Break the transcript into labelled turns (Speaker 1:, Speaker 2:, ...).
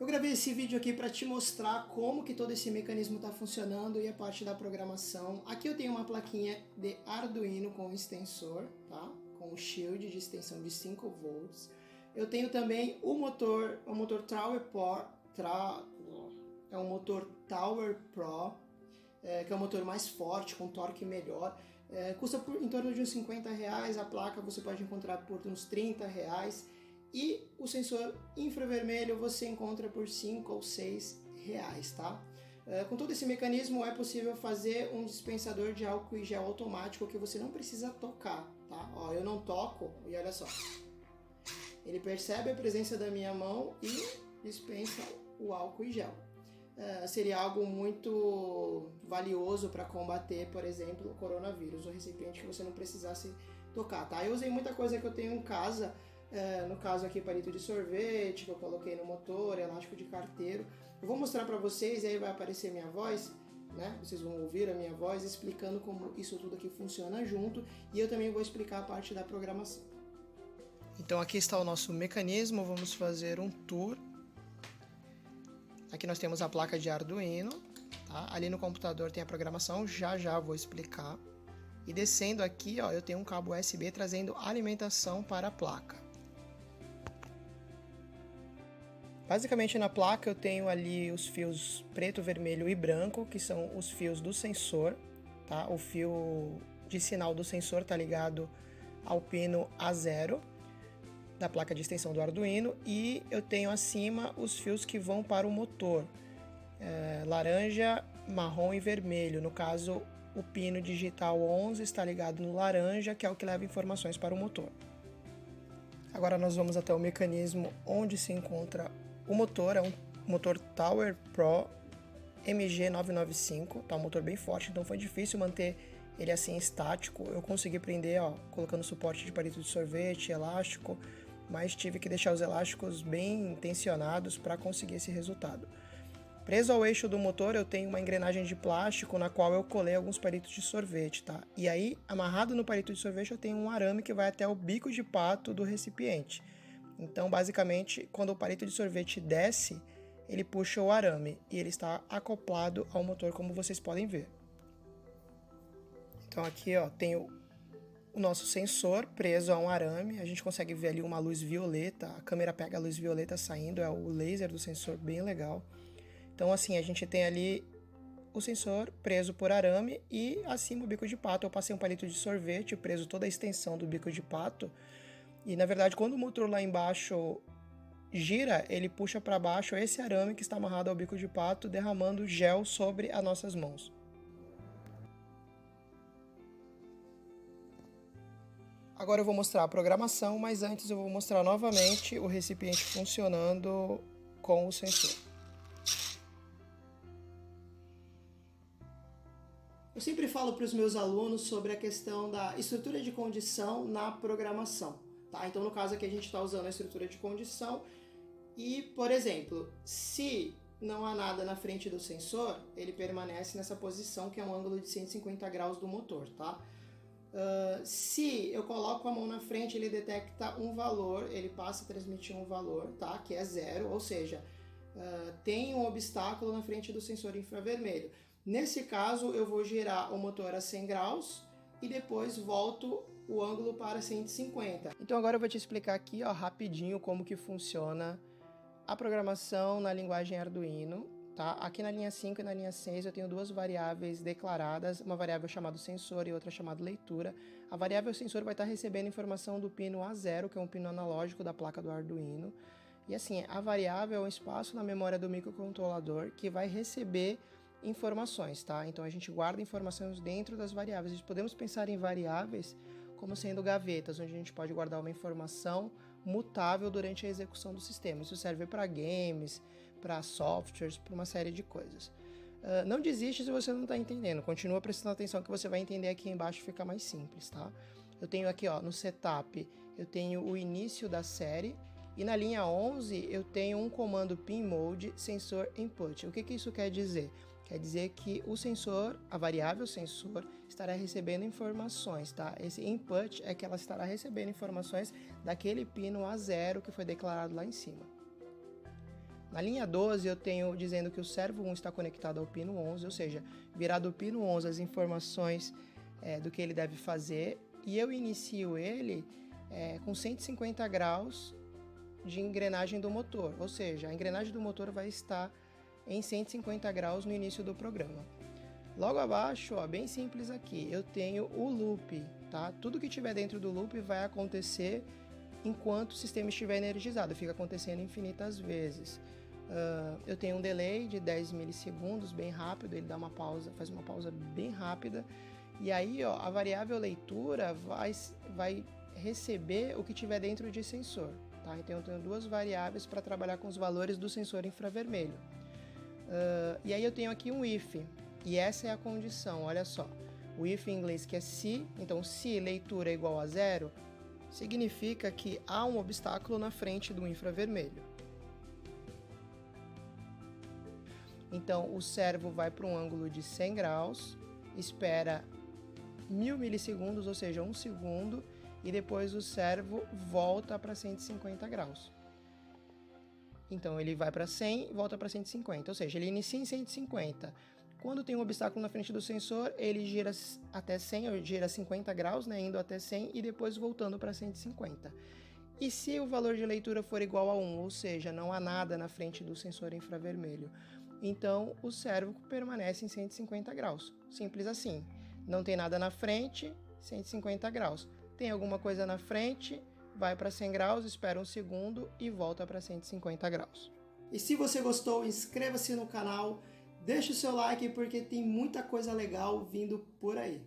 Speaker 1: Eu gravei esse vídeo aqui para te mostrar como que todo esse mecanismo está funcionando e a parte da programação. Aqui eu tenho uma plaquinha de Arduino com extensor, tá? Com shield de extensão de 5 volts. Eu tenho também o motor Tower Pro, é um motor Tower Pro, que é um motor mais forte, com torque melhor. Custa em torno de uns 50 reais, a placa você pode encontrar por uns 30 reais. E o sensor infravermelho você encontra por 5 ou 6 reais, tá? Com todo esse mecanismo é possível fazer um dispensador de álcool e gel automático que você não precisa tocar, tá? Ó, eu não toco e olha só. Ele percebe a presença da minha mão e dispensa o álcool e gel. Seria algo muito valioso para combater, por exemplo, o coronavírus, um recipiente que você não precisasse tocar, tá? Eu usei muita coisa que eu tenho em casa, no caso aqui palito de sorvete que eu coloquei no motor, elástico de carteiro. Eu vou mostrar para vocês e aí vai aparecer minha voz, né? Vocês vão ouvir a minha voz explicando como isso tudo aqui funciona junto, e eu também vou explicar a parte da programação. Então aqui está o nosso mecanismo, vamos fazer um tour. Aqui nós temos a placa de Arduino, tá? Ali no computador tem a programação, já vou explicar. E descendo aqui, ó, eu tenho um cabo USB trazendo alimentação para a placa. Basicamente na placa eu tenho ali os fios preto, vermelho e branco, que são os fios do sensor, tá? O fio de sinal do sensor está ligado ao pino A0 da placa de extensão do Arduino, e eu tenho acima os fios que vão para o motor, laranja, marrom e vermelho. No caso, o pino digital 11 está ligado no laranja, que é o que leva informações para o motor. Agora nós vamos até o mecanismo onde se encontra o motor. É um motor Tower Pro MG995, tá um motor bem forte, então foi difícil manter ele assim estático. Eu consegui prender, ó, colocando suporte de palito de sorvete, elástico, mas tive que deixar os elásticos bem tensionados para conseguir esse resultado. Preso ao eixo do motor eu tenho uma engrenagem de plástico na qual eu colei alguns palitos de sorvete, tá? E aí, amarrado no palito de sorvete, eu tenho um arame que vai até o bico de pato do recipiente. Então, basicamente, quando o palito de sorvete desce, ele puxa o arame e ele está acoplado ao motor, como vocês podem ver. Então aqui, ó, tenho o nosso sensor preso a um arame. A gente consegue ver ali uma luz violeta, a câmera pega a luz violeta saindo, é o laser do sensor, bem legal. Então assim, a gente tem ali o sensor preso por arame e acima o bico de pato. Eu passei um palito de sorvete, preso toda a extensão do bico de pato. E na verdade, quando o motor lá embaixo gira, ele puxa para baixo esse arame que está amarrado ao bico de pato, derramando gel sobre as nossas mãos. Agora eu vou mostrar a programação, mas antes eu vou mostrar novamente o recipiente funcionando com o sensor. Eu sempre falo para os meus alunos sobre a questão da estrutura de condição na programação, tá? Então no caso aqui a gente está usando a estrutura de condição e, por exemplo, se não há nada na frente do sensor, ele permanece nessa posição que é um ângulo de 150 graus do motor, tá? Se eu coloco a mão na frente, ele detecta um valor, ele passa a transmitir um valor, tá? Que é 0, ou seja, tem um obstáculo na frente do sensor infravermelho. Nesse caso, eu vou girar o motor a 100 graus e depois volto o ângulo para 150. Então agora eu vou te explicar aqui, ó, rapidinho como que funciona a programação na linguagem Arduino. Tá? Aqui na linha 5 e na linha 6 eu tenho duas variáveis declaradas, uma variável chamada sensor e outra chamada leitura. A variável sensor vai estar recebendo informação do pino A0, que é um pino analógico da placa do Arduino. E assim, a variável é um espaço na memória do microcontrolador que vai receber informações, tá? Então a gente guarda informações dentro das variáveis. Podemos pensar em variáveis como sendo gavetas, onde a gente pode guardar uma informação mutável durante a execução do sistema. Isso serve para games, para softwares, para uma série de coisas. Não desiste se você não está entendendo, continua prestando atenção que você vai entender aqui embaixo, fica mais simples, tá? Eu tenho aqui, ó, no setup, eu tenho o início da série, e na linha 11 eu tenho um comando pinMode sensor input. O que isso quer dizer? Quer dizer que o sensor, a variável sensor, estará recebendo informações, tá? Esse input é que ela estará recebendo informações daquele pino A0 que foi declarado lá em cima. Na linha 12 eu tenho dizendo que o servo 1 está conectado ao pino 11, ou seja, virá do pino 11 as informações do que ele deve fazer, e eu inicio ele com 150 graus de engrenagem do motor, ou seja, a engrenagem do motor vai estar em 150 graus no início do programa. Logo abaixo, ó, bem simples aqui, eu tenho o loop, tá? Tudo que tiver dentro do loop vai acontecer enquanto o sistema estiver energizado, fica acontecendo infinitas vezes. Eu tenho um delay de 10 milissegundos, bem rápido, ele dá uma pausa, faz uma pausa bem rápida, e aí ó, a variável leitura vai receber o que tiver dentro de sensor, tá? Então eu tenho duas variáveis para trabalhar com os valores do sensor infravermelho. E aí eu tenho aqui um if, e essa é a condição, olha só. O if em inglês que é se, então se leitura é igual a 0, significa que há um obstáculo na frente do infravermelho. Então o servo vai para um ângulo de 100 graus, espera 1000 milissegundos, ou seja, 1 segundo, e depois o servo volta para 150 graus. Então ele vai para 100 e volta para 150, ou seja, ele inicia em 150. Quando tem um obstáculo na frente do sensor, ele gira até 100, ou gira 50 graus, né, indo até 100 e depois voltando para 150. E se o valor de leitura for igual a 1, ou seja, não há nada na frente do sensor infravermelho, então o servo permanece em 150 graus. Simples assim. Não tem nada na frente, 150 graus. Tem alguma coisa na frente, vai para 100 graus, espera um segundo e volta para 150 graus. E se você gostou, inscreva-se no canal, deixe o seu like porque tem muita coisa legal vindo por aí.